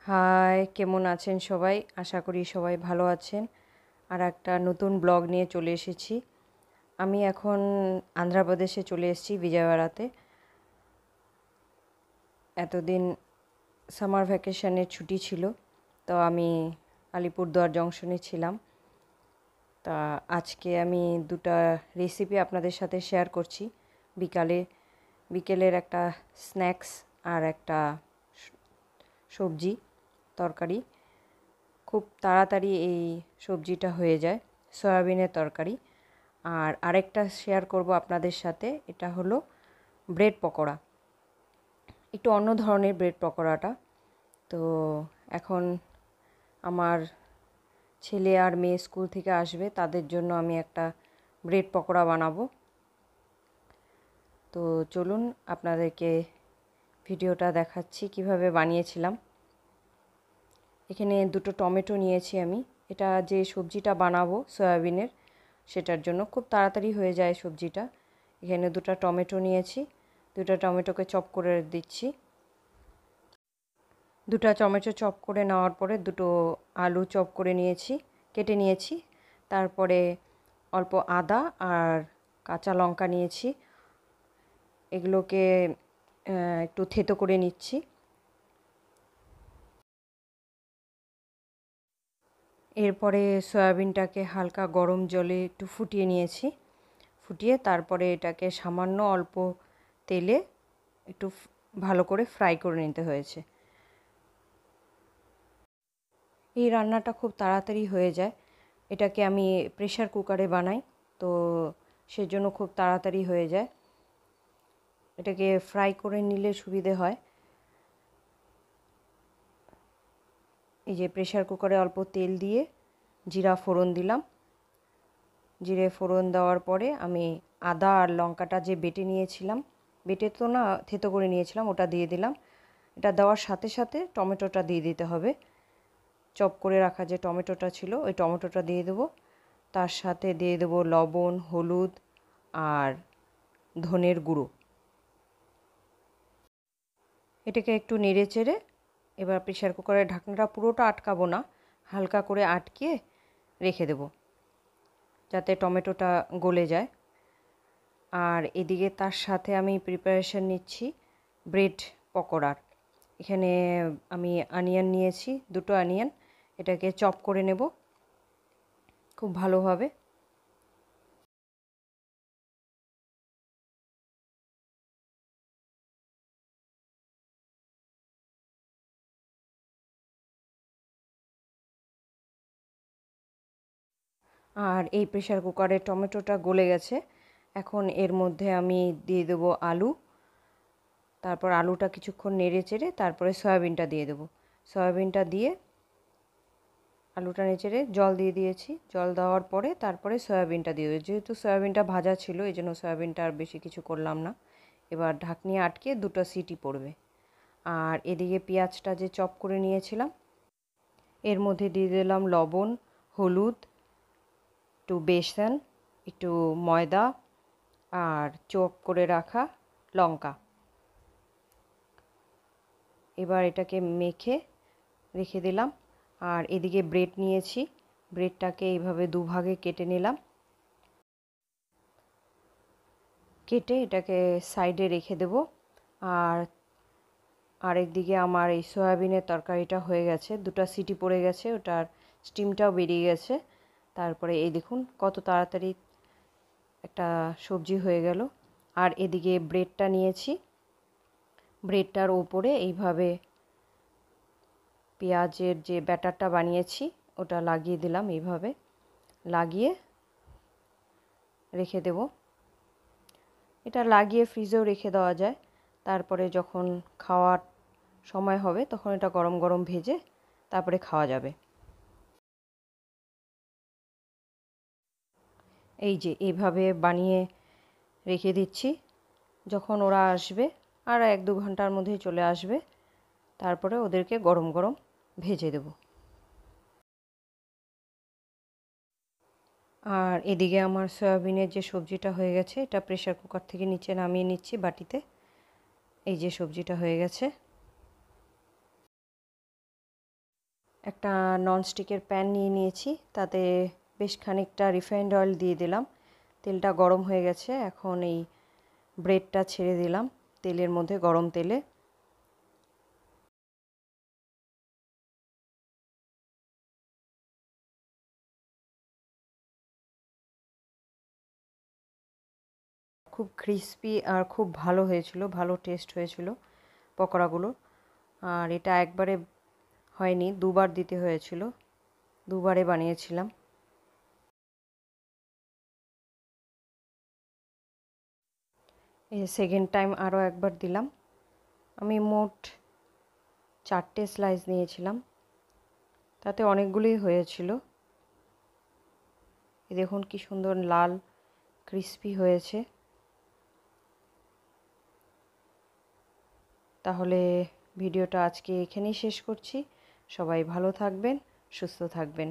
High, কেমন আছেন সবাই? আশা করি সবাই ভালো আছেন। আর একটা নতুন ব্লগ নিয়ে চলে এসেছি। আমি এখন আন্ধ্রপ্রদেশে চলে এসেছি বিজয়ওয়াড়াতে। এতদিন সামার ভ্যাকেশনের ছুটি ছিল, তো আমি আলিপুরদুয়ার জংশনে ছিলাম। তা আজকে আমি দুটো রেসিপি আপনাদের সাথে শেয়ার করছি। বিকেলের একটা স্ন্যাক্স আর একটা সবজি তরকারি। খুব তাড়াতাড়ি এই সবজিটা হয়ে যায়, সয়াবিনের তরকারি। আর আরেকটা শেয়ার করব আপনাদের সাথে, এটা হলো ব্রেড পকোড়া। একটু অন্য ধরনের ব্রেড পকোড়াটা। তো এখন আমার ছেলে আর মেয়ে স্কুল থেকে আসবে, তাদের জন্য আমি একটা ব্রেড পকোড়া বানাবো। তো চলুন আপনাদেরকে ভিডিওটা দেখাচ্ছি কিভাবে বানিয়েছিলাম। এখানে দুটো টমেটো নিয়েছি আমি। এটা যে সবজিটা বানাবো সয়াবিনের, সেটার জন্য খুব তাড়াতাড়ি হয়ে যায় সবজিটা। এখানে দুটো টমেটো নিয়েছি, দুটো টমেটোকে চপ করে দিচ্ছি। দুটো টমেটো চপ করে নেওয়ার পরে দুটো আলু চপ করে কেটে নিয়েছি। তারপরে অল্প আদা আর কাঁচা লঙ্কা নিয়েছি, এগুলোকে একটু থেতো করে নিচ্ছি। এরপরে সয়াবিনটাকে হালকা গরম জলে একটু ফুটিয়ে নিয়েছি। ফুটিয়ে তারপরে এটাকে সামান্য অল্প তেলে একটু ভালো করে ফ্রাই করে নিতে হয়েছে। এই রান্নাটা খুব তাড়াতাড়ি হয়ে যায়। এটাকে আমি প্রেশার কুকারে বানাই, তো সেজন্য খুব তাড়াতাড়ি হয়ে যায়। এটাকে ফ্রাই করে নিলে সুবিধে হয়। এই যে প্রেশার কুকারে অল্প তেল দিয়ে জিরা ফোড়ন দিলাম। জিরে ফোড়ন দেওয়ার পরে আমি আদা আর লঙ্কাটা যে বেটে নিয়েছিলাম, বেটে তো না, থেতো করে নিয়েছিলাম, ওটা দিয়ে দিলাম। এটা দেওয়ার সাথে সাথে টমেটোটা দিয়ে দিতে হবে। চপ করে রাখা যে টমেটোটা ছিল, ওই টমেটোটা দিয়ে দেবো। তার সাথে দিয়ে দেবো লবণ, হলুদ আর ধনের গুঁড়ো। এটাকে একটু নেড়ে চেড়ে এবার প্রেশার কুকারের ঢাকনাটা পুরোটা আটকাবো না, হালকা করে আটকে রেখে দেবো যাতে টমেটোটা গলে যায়। আর এদিকে তার সাথে আমি প্রিপারেশন নিচ্ছি ব্রেড পকোড়ার। এখানে আমি অনিয়ন নিয়েছি, দুটো অনিয়ন। এটাকে চপ করে নেব খুব ভালোভাবে। আর এই প্রেশার কুকারে টমেটোটা গলে গেছে। এখন এর মধ্যে আমি দিয়ে দেবো আলু। তারপর আলুটা কিছুক্ষণ নেড়ে চেড়ে তারপরে সয়াবিনটা দিয়ে দেবো। সয়াবিনটা দিয়ে আলুটা নেড়ে জল দিয়ে দিয়েছি। জল দেওয়ার পরে তারপরে সয়াবিনটা দিয়ে দেবো। যেহেতু সয়াবিনটা ভাজা ছিল, এই জন্য সয়াবিনটা আর বেশি কিছু করলাম না। এবার ঢাকনি আটকে দুটো সিটি পড়বে। আর এদিকে পেঁয়াজটা যে চপ করে নিয়েছিলাম, এর মধ্যে দিয়ে দিলাম লবণ, হলুদ, একটু বেসন, একটু ময়দা আর চপ করে রাখা লঙ্কা। এবার এটাকে মেখে রেখে দিলাম। আর এদিকে ব্রেড নিয়েছি, ব্রেডটাকে এইভাবে দুভাগে কেটে নিলাম। কেটে এটাকে সাইডে রেখে দেব। আর আরেকদিকে আমার এই সয়াবিনের তরকারিটা হয়ে গেছে, দুটো সিটি পড়ে গেছে, ওটার স্টিমটাও বেরিয়ে গেছে। তারপরে এই দেখুন কত তাড়াতাড়ি একটা সবজি হয়ে গেল। আর এদিকে ব্রেডটা নিয়েছি, ব্রেডটার ওপরে এইভাবে পেঁয়াজের যে ব্যাটারটা বানিয়েছি ওটা লাগিয়ে দিলাম। এইভাবে লাগিয়ে রেখে দেব। এটা লাগিয়ে ফ্রিজেও রেখে দেওয়া যায়। তারপরে যখন খাওয়ার সময় হবে তখন এটা গরম গরম ভেজে তারপরে খাওয়া যাবে। এই যে এইভাবে বানিয়ে রেখে দিচ্ছি। যখন ওরা আসবে, আর 1-2 ঘন্টার মধ্যেই চলে আসবে, তারপরে ওদেরকে গরম গরম ভেজে দেব। আর এদিকে আমার সয়াবিনের যে সবজিটা হয়ে গেছে, এটা প্রেশার কুকার থেকে নিচে নামিয়ে নিচ্ছি বাটিতে। এই যে সবজিটা হয়ে গেছে। একটা ননস্টিকের প্যান নিয়ে নিয়েছি, তাতে বেশ খানিকটা রিফাইন্ড অয়েল দিয়ে দিলাম। তেলটা গরম হয়ে গেছে, এখন এই ব্রেডটা ছেড়ে দিলাম তেলের মধ্যে, গরম তেলে। খুব ক্রিস্পি আর খুব ভালো হয়েছিল, ভালো টেস্ট হয়েছিল পকোড়াগুলো। আর এটা একবারে হয়নি, দুবার দিতে হয়েছিল, দুবারে বানিয়েছিলাম। এই সেকেন্ড টাইম আরও একবার দিলাম। আমি মোট 4টে স্লাইস নিয়েছিলাম, তাতে অনেকগুলোই হয়েছিল। দেখুন কি সুন্দর লাল ক্রিস্পি হয়েছে। তাহলে ভিডিওটা আজকে এখানেই শেষ করছি। সবাই ভালো থাকবেন, সুস্থ থাকবেন।